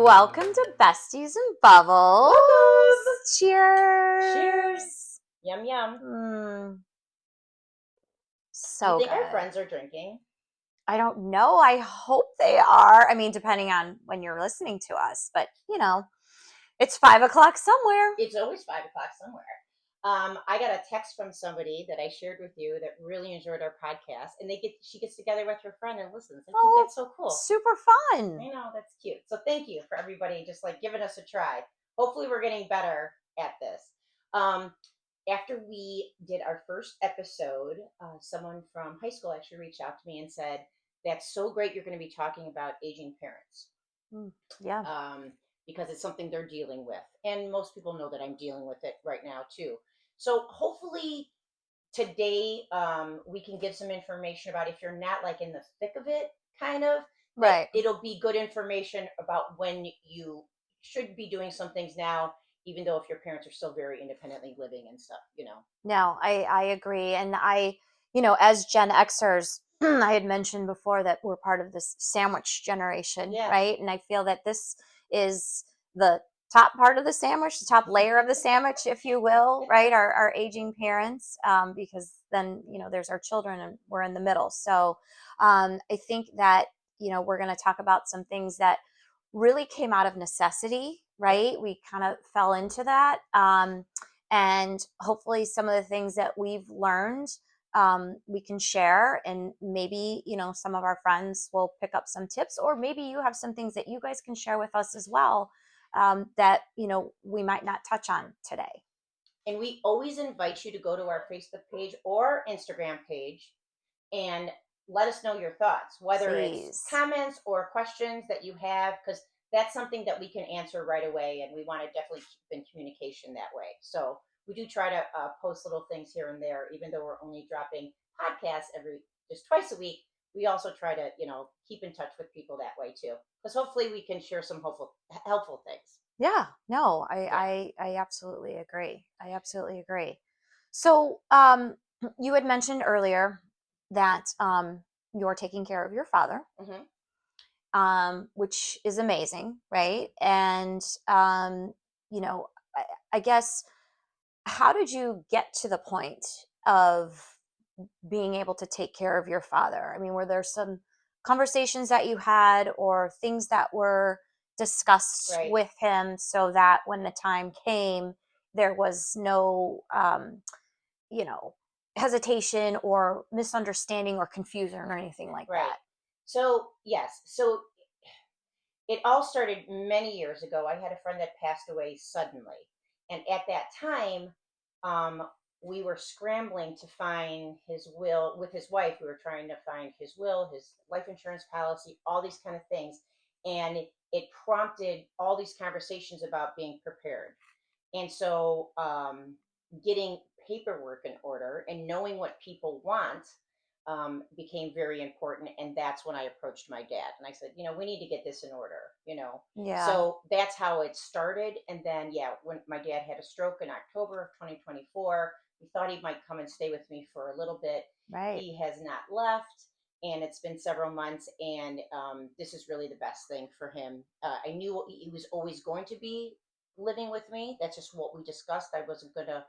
Welcome to Besties and Bubbles. Woohoo! Cheers. Cheers. Yum, yum. So Do you think good. our friends are drinking? I don't know. I hope they are. I mean, depending on when you're listening to us, but it's 5:00 somewhere. It's always 5:00 somewhere. I got a text from somebody that I shared with you that really enjoyed our podcast, and she gets together with her friend and listens. I think that's so cool. Super fun. I know, that's cute. So thank you for everybody just like giving us a try. Hopefully we're getting better at this. After we did our first episode, someone from high school actually reached out to me and said, "That's so great. You're going to be talking about aging parents." Yeah. Because it's something they're dealing with. And most people know that I'm dealing with it right now, too. So hopefully today we can give some information about if you're not like in the thick of it, kind of, Right. It'll be good information about when you should be doing some things now, even though if your parents are still very independently living and stuff, No, I agree. And as Gen Xers, I had mentioned before that we're part of this sandwich generation, Yeah. right? And I feel that this is the top part of the sandwich, the top layer of the sandwich, if you will, right? Our aging parents, because then, there's our children and we're in the middle. So I think that, we're going to talk about some things that really came out of necessity, right? We kind of fell into that. And hopefully some of the things that we've learned we can share, and maybe some of our friends will pick up some tips, or maybe you have some things that you guys can share with us as well that we might not touch on today. And we always invite you to go to our Facebook page or Instagram page and let us know your thoughts, whether it's comments or questions that you have, because that's something that we can answer right away, and we want to definitely keep in communication that way. So we do try to post little things here and there, even though we're only dropping podcasts just twice a week. We also try to keep in touch with people that way too, because hopefully we can share some helpful things. Yeah, no, I absolutely agree. I absolutely agree. So you had mentioned earlier that you're taking care of your father. Which is amazing, right? And I guess, how did you get to the point of being able to take care of your father? I mean, were there some conversations that you had or things that were discussed with him so that when the time came, there was no, hesitation or misunderstanding or confusion or anything like that? So, yes. So it all started many years ago. I had a friend that passed away suddenly. And at that time, we were scrambling to find his will with his wife. We were trying to find his will, his life insurance policy, all these kind of things. And it prompted all these conversations about being prepared. And so getting paperwork in order and knowing what people want became very important. And that's when I approached my dad and I said, we need to get this in order. Yeah. So that's how it started. And then, when my dad had a stroke in October of 2024, we thought he might come and stay with me for a little bit. Right. He has not left. And it's been several months, and this is really the best thing for him. I knew he was always going to be living with me. That's just what we discussed. I wasn't gonna,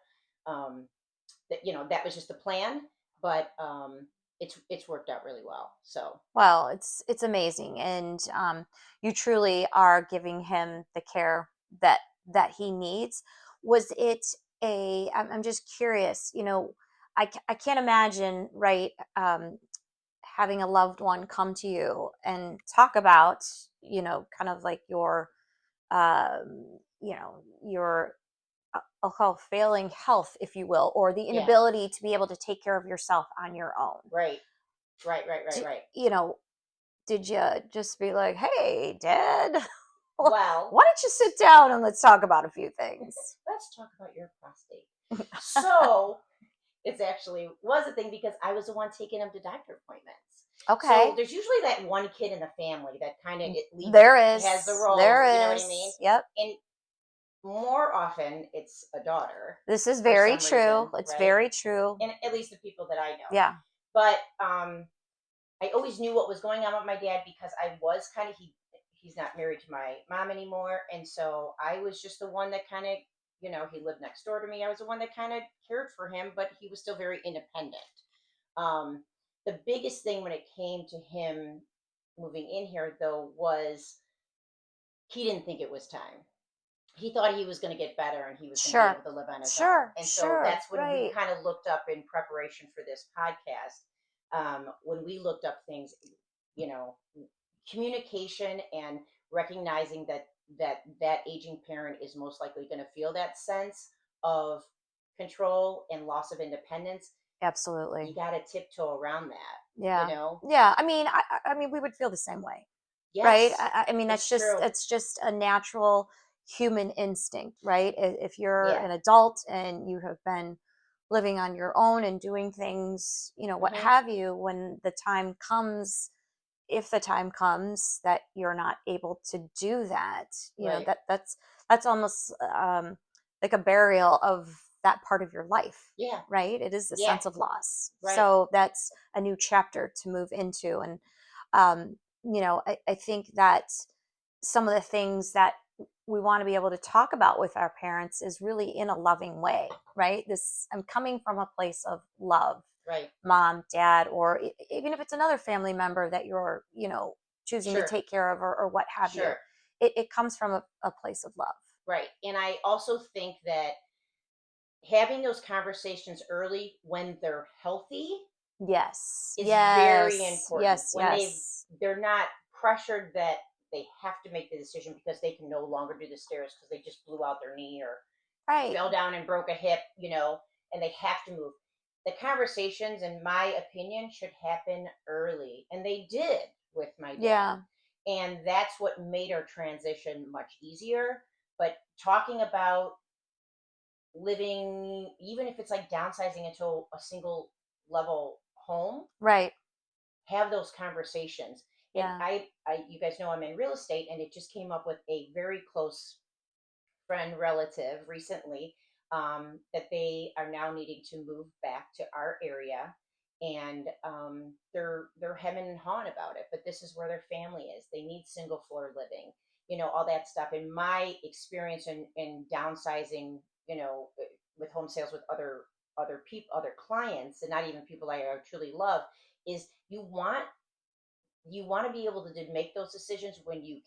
that was just the plan. But it's worked out really well. So well, it's amazing, and you truly are giving him the care that he needs. Was it I'm just curious. I can't imagine, right? Having a loved one come to you and talk about, kind of like your, your, I'll call failing health, if you will, or the inability to be able to take care of yourself on your own. Right. Did you just be like, "Hey, Dad, well, why don't you sit down and let's talk about a few things?" Let's talk about your prostate. So it actually was a thing because I was the one taking him to doctor appointments. Okay. So there's usually that one kid in the family that kind of has the role. There is. You know what I mean? Yep. And more often it's a daughter. This is very true. Reason, it's right? very true. And at least the people that I know. Yeah. But I always knew what was going on with my dad because I was kind of he he's not married to my mom anymore, and so I was just the one that kind of, he lived next door to me. I was the one that kind of cared for him, but he was still very independent. Um, the biggest thing when it came to him moving in here, though, was he didn't think it was time. He thought he was going to get better and he was going to be Sure. able to live on his own. Sure. And so Sure. that's when we Right. kind of looked up in preparation for this podcast. When we looked up things, you know, communication and recognizing that aging parent is most likely going to feel that sense of control and loss of independence. Absolutely. You got to tiptoe around that, you Yeah. know? Yeah. I mean, we would feel the same way, right? Yes, I mean, it's true. it's just a natural human instinct, right? If you're Yeah. an adult and you have been living on your own and doing things, what Hmm. have you, when the time comes, if the time comes that you're not able to do that, Right. that's almost like a burial of that part of your life, Yeah. right? It is a Yeah. sense of loss. Right. So that's a new chapter to move into. And um, I think that some of the things that we want to be able to talk about with our parents is really in a loving way, right? This, I'm coming from a place of love, Right. mom, dad, or even if it's another family member that you're, choosing to Sure. take care of, or what have you. Sure. It comes from a place of love. Right. And I also think that having those conversations early when they're healthy Yes, is very yes, important. yes, When yes. they're not pressured that they have to make the decision because they can no longer do the stairs because they just blew out their knee or Right. fell down and broke a hip, and they have to move. The conversations, in my opinion, should happen early. And they did with my dad. Yeah. And that's what made our transition much easier. But talking about living, even if it's like downsizing into a single level home, Right. have those conversations. And Yeah. you guys know I'm in real estate, and it just came up with a very close friend relative recently, that they are now needing to move back to our area, and they're hemming and hawing about it. But this is where their family is. They need single floor living, all that stuff. And my experience in downsizing, with home sales with other people, other clients, and not even people I truly love, is you want to be able to make those decisions when you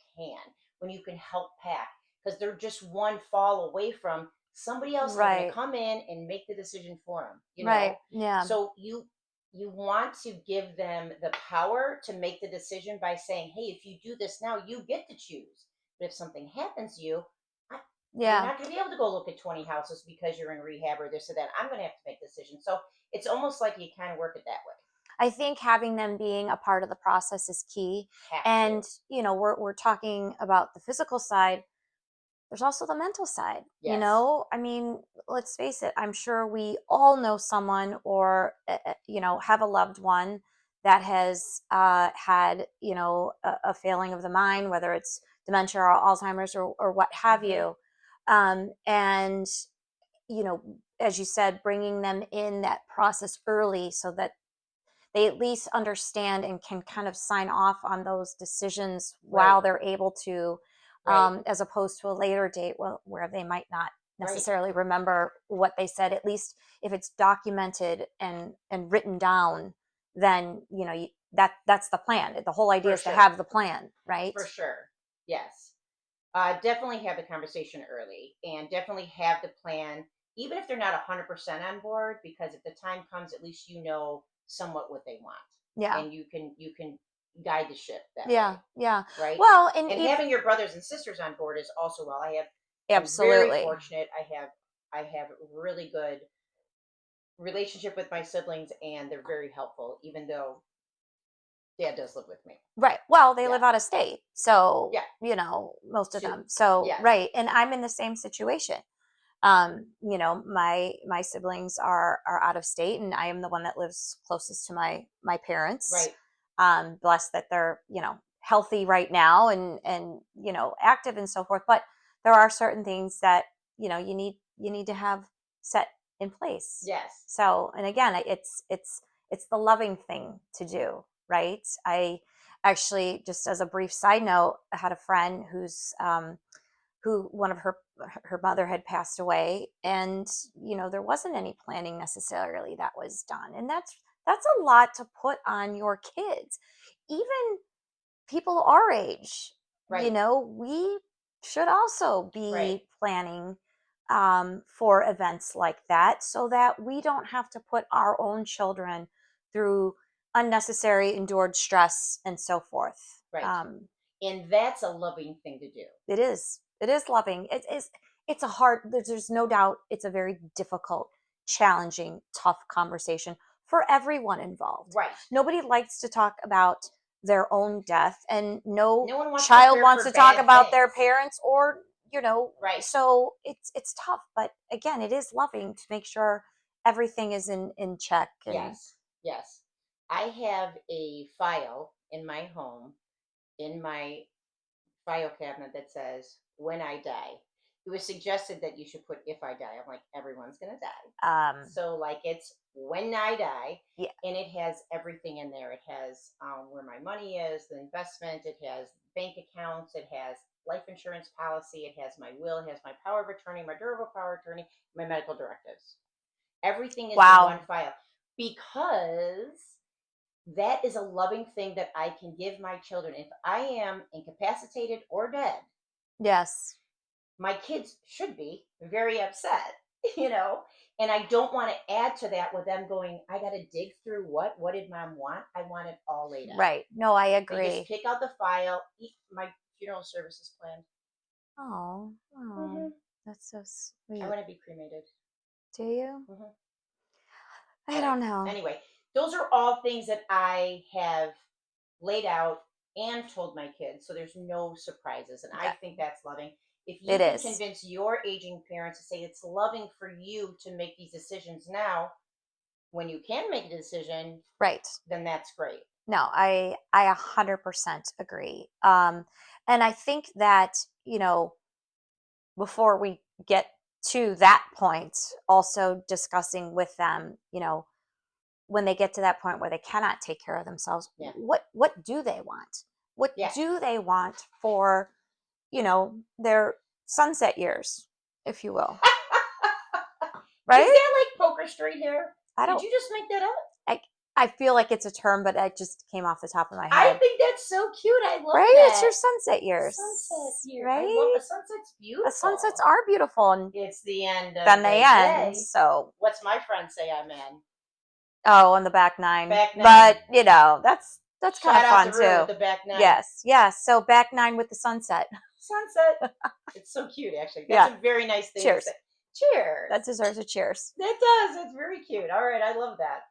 can help pack, because they're just one fall away from somebody else having to Right. come in and make the decision for them. Right. Yeah. So you want to give them the power to make the decision by saying, hey, if you do this now, you get to choose. But if something happens to you, I, you're Yeah. not going to be able to go look at 20 houses because you're in rehab or this or that. I'm going to have to make decisions. So it's almost like you kind of work it that way. I think having them being a part of the process is key. Have And, to. we're talking about the physical side. There's also the mental side. Yes. I mean, let's face it, I'm sure we all know someone, or have a loved one that has had a failing of the mind, whether it's dementia or Alzheimer's, or what have Hmm. you. And as you said, bringing them in that process early so that they at least understand and can kind of sign off on those decisions while Right. they're able to, Right. as opposed to a later date where they might not Right. necessarily remember what they said. At least if it's documented and written down, then that's the plan. The whole idea For is to sure. have the plan, right? For sure. Yes. Definitely have the conversation early and definitely have the plan, even if they're not 100% on board, because if the time comes, at least you know somewhat what they want, Yeah, and you can guide the ship that yeah, way, yeah. right? Well, and And if having your brothers and sisters on board is also well. I'm very absolutely. fortunate. I have really good relationship with my siblings, and they're very helpful, even though dad does live with me. Right. Well, they Yeah. live out of state. So, Yeah. most of Two. them. So, Yes. right. And I'm in the same situation. My siblings are out of state, and I am the one that lives closest to my parents. Right. Blessed that they're, healthy right now, and active and so forth. But there are certain things that, you need to have set in place. Yes. So, and again, it's the loving thing to do, right? actually, just as a brief side note, I had a friend who one of her mother had passed away, and there wasn't any planning necessarily that was done, and that's a lot to put on your kids, even people our age. Right. We should also Right. be planning for events like that so that we don't have to put our own children through unnecessary endured stress and so forth. Right. And that's a loving thing to do. It is loving. It's a hard, there's no doubt it's a very difficult, challenging, tough conversation for everyone involved. Right. Nobody likes to talk about their own death, and no No one wants to child prepare wants for to talk bad about their things. parents, or Right. so it's tough, but again, it is loving to make sure everything is in check. And Yes. Yes. I have a file in my home, in my file cabinet, that says "When I die." It was suggested that you should put "If I die." I'm like, everyone's gonna die, so like it's "When I die," yeah. and it has everything in there. It has where my money is, the investment. It has bank accounts. It has life insurance policy. It has my will. It has my power of attorney, my durable power of attorney, my medical directives. Everything is in one Wow. file because that is a loving thing that I can give my children. If I am incapacitated or dead, Yes. my kids should be very upset, you know? And I don't want to add to that with them going, I got to dig through what did mom want? I want it all laid out. Right. No, I They just agree. pick out the file. My funeral service is planned. Oh, oh, Hmm. that's so I sweet. want to be cremated. Do you? Hmm. I But don't know. anyway, those are all things that I have laid out and told my kids. So there's no surprises. And I That think that's loving. If you it can is. convince your aging parents to say it's loving for you to make these decisions now, when you can make a decision, Right. then that's great. No, I 100% agree. And I think that, before we get to that point, also discussing with them, when they get to that point where they cannot take care of themselves, Yeah. what do they want? What Yeah. do they want for, their sunset years, if you will? Is Right? that like poker straight hair? I Did don't you just make that up? I I feel like it's a term, but it just came off the top of my I head. think that's so cute. I love Right? It's that. your sunset Sunset years, year. I love right? a sunset's Sunsets beautiful. are beautiful, and It's the end then of they the end. day. So, What's my friend say I'm in? oh, on the back nine. Back But nine. that's kind Shout of out to fun Rue with too. the back nine. Yes, yes. So back nine with the sunset. Sunset. It's so cute, actually. That's Yeah. a very nice thing to say. Cheers. Cheers. That deserves a cheers. That does. It's very cute. All right. I love that.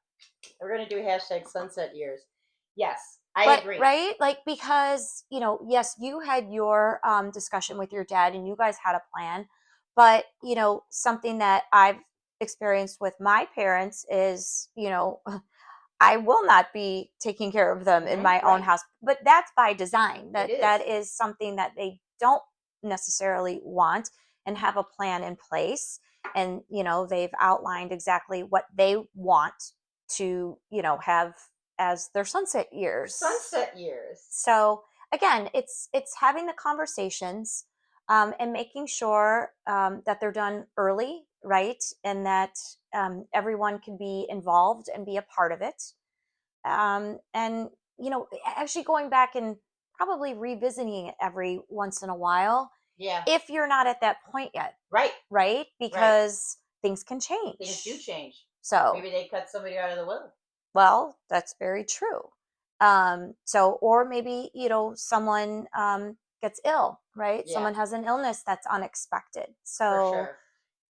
We're going to do hashtag sunset years. Yes, I But agree. right, like, because yes, you had your discussion with your dad, and you guys had a plan, but something that I've experienced with my parents is, I will not be taking care of them in my own Right. house, but that's by design. It That is. is something that they don't necessarily want, and have a plan in place. And they've outlined exactly what they want to have as their sunset years. Sunset years. So again, it's having the conversations, and making sure that they're done early, right, and that everyone can be involved and be a part of it. And actually going back and probably revisiting it every once in a while, Yeah. if you're not at that point yet, Right. right, Right. because things can Things do change. change. So, Maybe they cut somebody out of the will. well, that's very true. So, or maybe, someone gets ill, right? Yeah, Someone has an illness that's unexpected. for So, sure.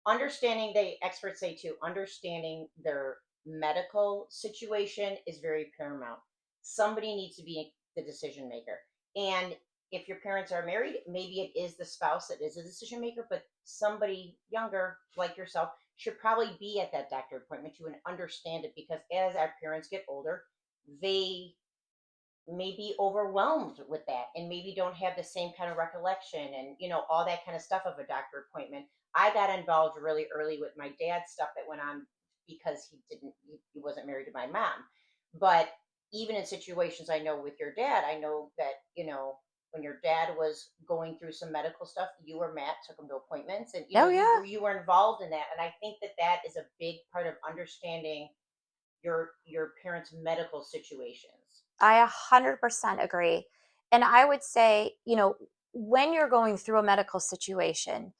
Understanding, the experts say too, understanding their medical situation is very paramount. Somebody needs to be the decision maker. And if your parents are married, maybe it is the spouse that is a decision maker, but somebody younger like yourself should probably be at that doctor appointment to understand it, because as our parents get older, they may be overwhelmed with that and maybe don't have the same kind of recollection and all that kind of stuff of a doctor appointment. I got involved really early with my dad's stuff that went on because he wasn't married to my mom. But even in situations I know with your dad, I know that, when your dad was going through some medical stuff, you or Matt took him to appointments, and Oh yeah. you were involved in that. And I think that that is a big part of understanding your parents' medical situations. I 100% agree. And I would say, when you're going through a medical situation,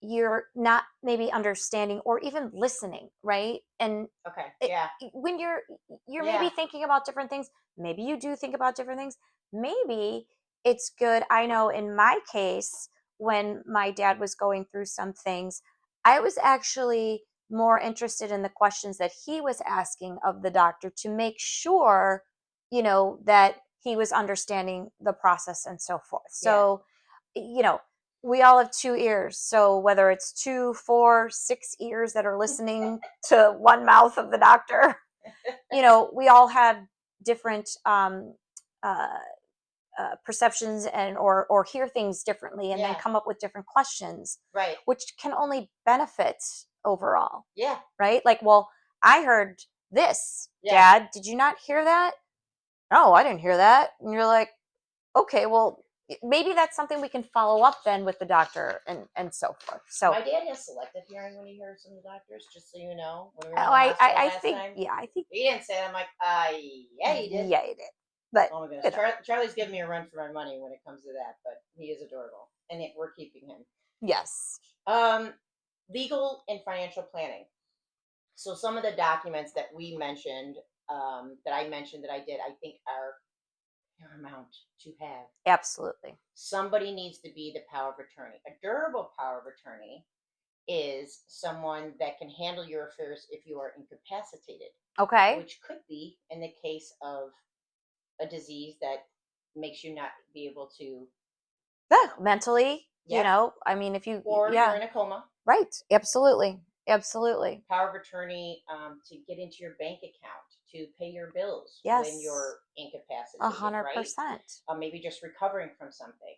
you're not maybe understanding or even listening, right? And Okay. it, Yeah. when you're maybe Yeah. thinking about different things, maybe you do think about different things. Maybe it's good. I know in my case, when my dad was going through some things, I was actually more interested in the questions that he was asking of the doctor to make sure, that he was understanding the process and so forth. Yeah. So, you know, we all have two ears. So whether it's 2, 4, 6 ears that are listening to one mouth of the doctor, we all have different uh, perceptions and or hear things differently, and then Yeah. come up with different questions, Right. which can only benefit overall, Yeah. right? Like, well, I heard this, Yeah. Dad. Did you not hear that? No, I didn't hear that. And you're like, okay, well, maybe that's something we can follow up then with the doctor and so forth. So, My dad has selective hearing when he hears some of the doctors, just so you know. When we were in oh, the hospital I last think, time, yeah, I think, he didn't say that. I'm like, yeah, he did. yeah, it did. But, Oh my goodness. you know, Charlie's giving me a run for my money when it comes to that, but he is adorable. And we're keeping him. yes. Um, Legal and financial planning. So some of the documents that we mentioned, that I mentioned that I did, I think are paramount to have. Absolutely. Somebody needs to be the power of attorney. A durable power of attorney is someone that can handle your affairs if you are incapacitated, Okay. which could be in the case of a disease that makes you not be able to, Yeah, mentally, yep, I mean, if you, or you're yeah, in a coma. right. Absolutely. Absolutely. Power of attorney, to get into your bank account, to pay your bills when Yes. you're incapacitated, right? 100%. Maybe just recovering from something.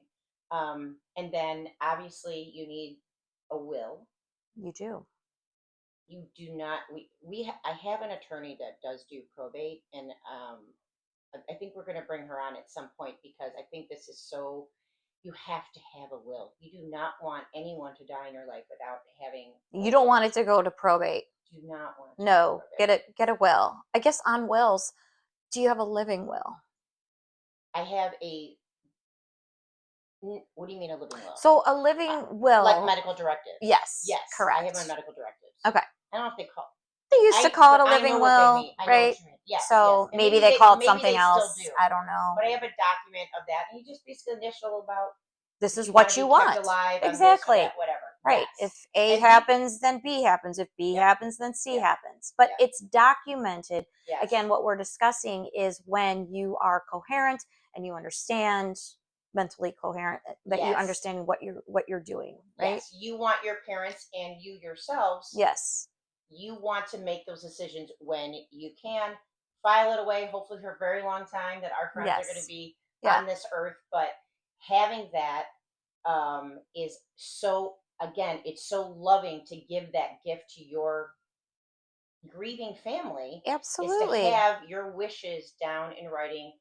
And then obviously you need a will. You do. You do not. I have an attorney that does do probate, and I think we're going to bring her on at some point because I think this is so. You have to have a will. You do not want anyone to die in your life without having a You don't will. want it to go to probate. Do not want to go to No, probate. get a will. I guess on wills, do you have a living will? I have a. What do you mean a living will? So a living Like will, medical directives. yes, Yes, I have correct. my medical directives. Okay. I don't know if they call. They used to call it But a I know living what they will, mean. I know what right? you mean. Yes, yes, So and maybe they call it maybe something they still else. do. I don't know. But I have a document of that, and you just basically initial about This if is you want what to you be kept want. alive on this or that, Exactly. whatever. Right. If Yes, A and be. happens, then B happens. If B Yep, happens, then C yep, happens. But yep. it's documented. Yes, Again, what we're discussing is when you are coherent and you understand, mentally coherent, that you yes, understand what you're doing, right? yes. You want your parents and you yourselves. Yes. You want to make those decisions when you can. File it away, hopefully for a very long time that our friends are going to Yes. be Yeah. on this earth. But having that, is so, again, it's so loving to give that gift to your grieving family, is to Absolutely. have your wishes down in writing,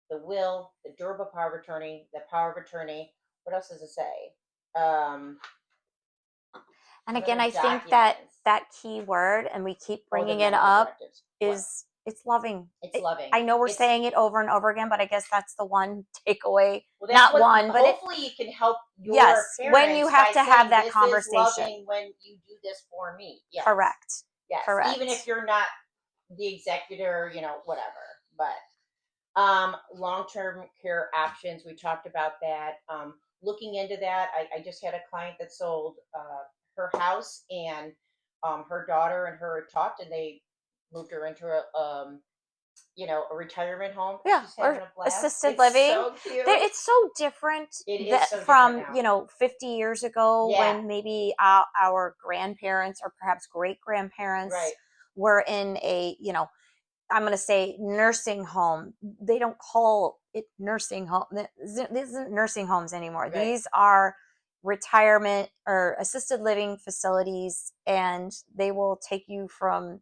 the will, the durable power of attorney, the power of attorney. What else does it say? And What again, other I think that documents? that key word, and we keep Oh, the bringing it medical up, directives. What? is it's loving. It's loving. I know we're It's, saying it over and over again, but I guess that's the one takeaway. well, that's Not what. one, but it, Hopefully, you can help yes, your when you parents have by to have saying, that "This is conversation. loving when you do this for me." Yes, Correct. yes. Even if Correct. you're not the executor, whatever. But long-term care options, we talked about that. Looking into that, I just had a client that sold her house, and her daughter and her had talked, and they moved her into a retirement home. Yeah, She's or having a blast. assisted It's living. so cute. It's so different It is that so different from, now. 50 years ago, Yeah, when maybe our grandparents or perhaps great grandparents right. were in a, I'm going to say nursing home. They don't call it nursing home. This isn't nursing homes anymore. Right. These are retirement or assisted living facilities, and they will take you from,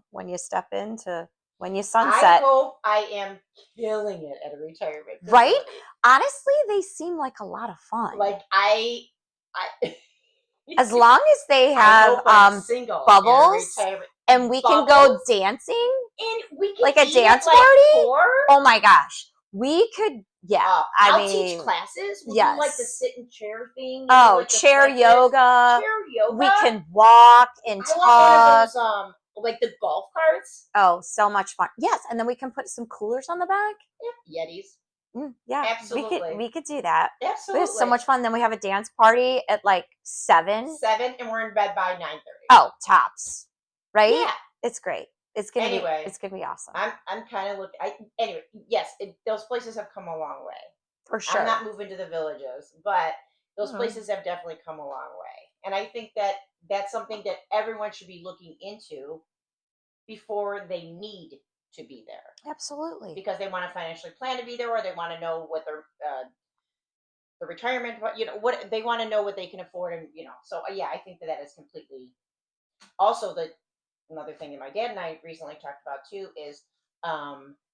when you step in to when you I sunset, hope I am killing it at a retirement right? facility. Honestly, they seem like a lot of fun. Like I As long as they I have hope I'm single at a bubbles retirement. and we can go Bubbles, dancing, and we can like a eat at dance like party. 4. Oh my gosh. We could, yeah. I I'll teach mean, classes. We'll do like the yes. sit and chair thing, Oh, like the chair stretches, yoga. chair yoga. We can walk and I want one of talk. those like the golf carts. Oh, so much fun. Yes, and then we can put some coolers on the back. Yep, Yetis. Yeah, Absolutely. we could do that. We have so Absolutely. much fun. Then we have a dance party at like 7. 7, and we're in bed by 9:30. Oh, tops. Right? Yeah. It's great. Anyway, It's gonna be awesome. I'm kind of looking. Anyway, yes, those places have come a long way. For I'm sure. not moving to the villages, but those Mhm. places have definitely come a long way. And I think that that's something that everyone should be looking into before they need to be there, Absolutely. because they want to financially plan to be there, or they want to know what their the retirement, what they want to know what they can afford, and So yeah, I think that that is completely. Also, the another thing that my dad and I recently talked about too is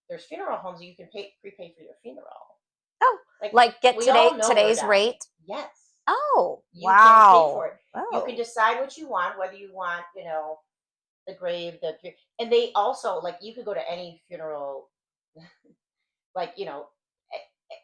there's funeral homes that you can prepay for your funeral. Oh, Like, like get we all know we're today's dying. rate. Yes. Oh, You can pay wow. for it. You can Oh, decide what you want, whether you want, the grave, and they also, like, you could go to any funeral, like,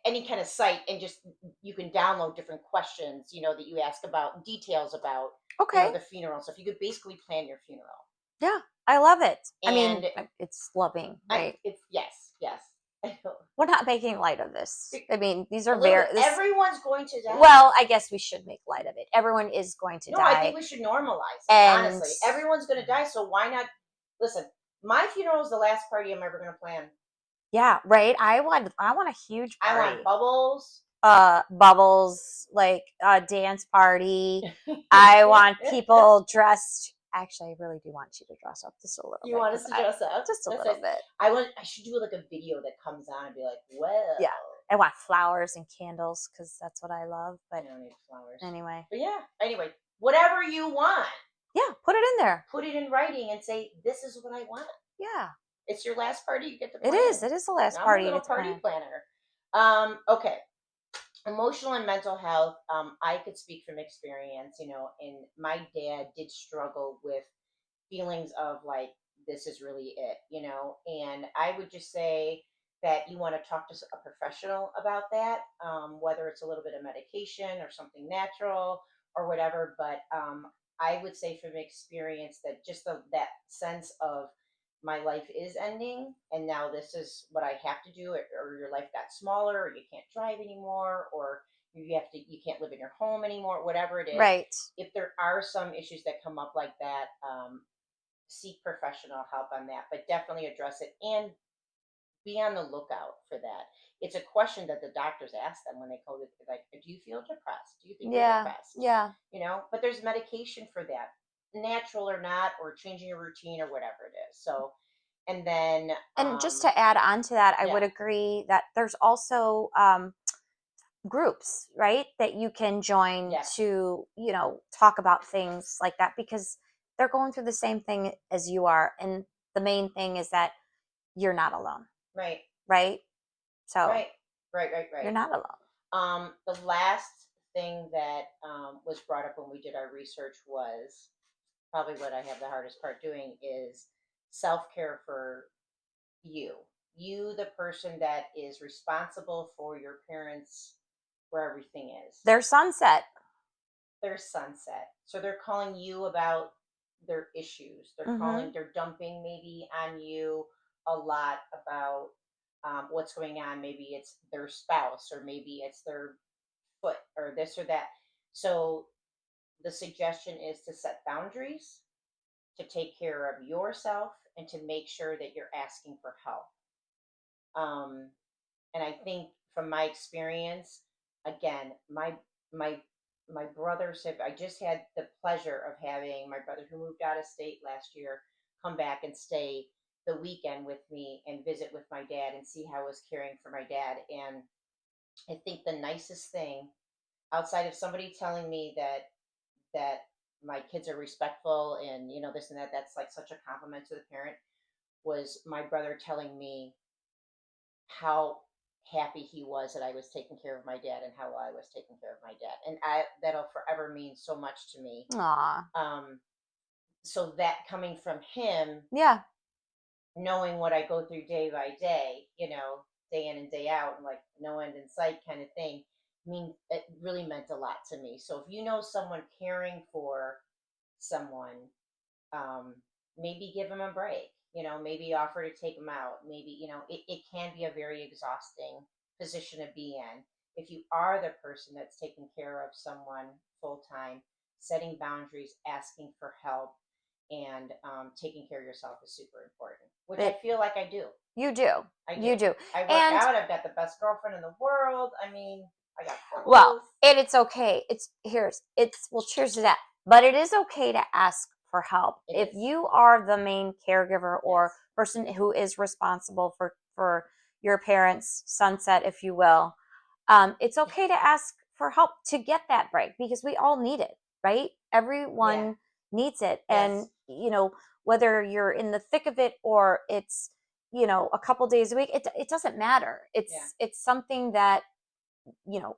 any kind of site, and just you can download different questions, that you ask about details about, okay. the funeral. So if you could basically plan your funeral, Yeah, I love it. I mean, and it's loving, right? it's yes, yes. I know. We're not making light of this. I mean, these A are little very bit. this. Everyone's going to die. Well, I guess we should make light of it. Everyone is going to No, I think die, we should normalize it. and Honestly, everyone's going to die, so why not? Listen, my funeral is the last party I'm ever going to plan. yeah, right. I want a huge I want party. bubbles. Bubbles, like a dance party. I want people dressed. Actually, I really do want you to dress up just a little You bit want us because to dress up? just a That's little nice. bit. I should do like a video that comes on and be like, well, Yeah, I want flowers and candles because that's what I love. I But don't need flowers. anyway, But yeah, anyway, whatever you want, yeah, put it in there. put it in writing and say, this is what I want. Yeah, It's your last party you get to it plan. is. It is the last I'm a party little to party plan. planner. Okay. Emotional and mental health. I could speak from experience, and my dad did struggle with feelings of like, this is really it, and I would just say that you want to talk to a professional about that, whether it's a little bit of medication or something natural or whatever. But I would say from experience that just that sense of my life is ending, and now this is what I have to do, or your life got smaller, or you can't drive anymore, or you can't live in your home anymore, whatever it is. Right. If there are some issues that come up like that, seek professional help on that, but definitely address it and be on the lookout for that. It's a question that the doctors ask them when they go to, like, do you feel depressed? Do you think you're Yeah. depressed? Yeah. But there's medication for that, natural or not, or changing your routine or whatever it is. So, and then, And just to add on to that, I yeah, would agree that there's also groups, right, that you can join yes, to, talk about things like that because they're going through the same thing as you are. And the main thing is that you're not alone, right, right? So right, right. you're not alone. The last thing that was brought up when we did our research was probably what I have the hardest part doing is self care for you. You, the person that is responsible for your parents, where everything is. Their sunset. Their sunset. So they're calling you about their issues. They're dumping maybe on you a lot about what's going on. Maybe it's their spouse, or maybe it's their foot, or this or that. So the suggestion is to set boundaries, to take care of yourself, and to make sure that you're asking for help. Um, and I think from my experience, again, my my brothers have. I just had the pleasure of having my brother who moved out of state last year come back and stay the weekend with me and visit with my dad and see how I was caring for my dad. And I think the nicest thing, outside of somebody telling me that my kids are respectful and this and that, that's like such a compliment to the parent. was my brother telling me how happy he was that I was taking care of my dad and how I was taking care of my dad. And that'll forever mean so much to me. Aw. Um, so that coming from him, Yeah. knowing what I go through day by day, day in and day out, and like no end in sight kind of thing, it really meant a lot to me. So if you know someone caring for someone, um, maybe give them a break. Maybe offer to take them out. Maybe it can be a very exhausting position to be in. If you are the person that's taking care of someone full time, setting boundaries, asking for help, and taking care of yourself is super important, which I It, feel like I do. you do. I do. You do. I work And out. I've got the best girlfriend in the world. I mean, I got well, clothes. and it's okay. Well, cheers to that. But it is okay to ask for help. It If is. you are the main caregiver or Yes. person who is responsible for your parents' sunset, if you will, it's okay to ask for help to get that break because we all need it, right? Yeah. Everyone needs it. And, Yes. whether you're in the thick of it or it's, a couple days a week, it doesn't matter. Yeah. It's something that, you know,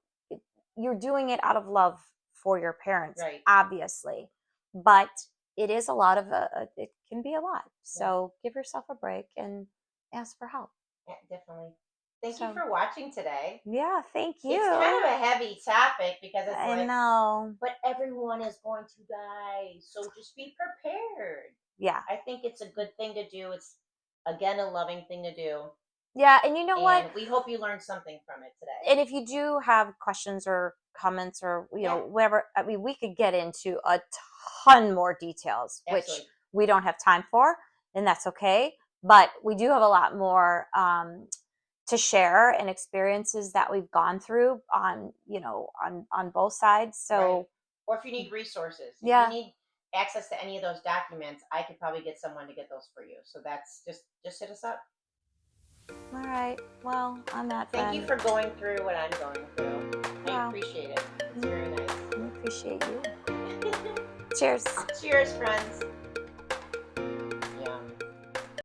you're doing it out of love for your parents, Right. obviously, but it is a lot of it can be a lot. Yeah. So give yourself a break and ask for help. Yeah, definitely. Thank you So for watching today. yeah, thank It's kind you. of a heavy topic because it's I like, know. but everyone is going to die, so just be prepared. Yeah. I think it's a good thing to do. It's, again, a loving thing to do. Yeah, and you know what? And we hope you learned something from it today. And if you do have questions or comments or Yeah, whatever, I mean, we could get into a ton more details, which absolutely. we don't have time for, and that's okay. But we do have a lot more to share and experiences that we've gone through on on both sides. Right. So Or if you need resources, if you yeah, need access to any of those documents, I could probably get someone to get those for you. So that's just hit us up. all right. Well, on that, Thank you friend, for going through what I'm going through. I wow, appreciate it. It's very nice. we appreciate you. Cheers. Cheers, friends.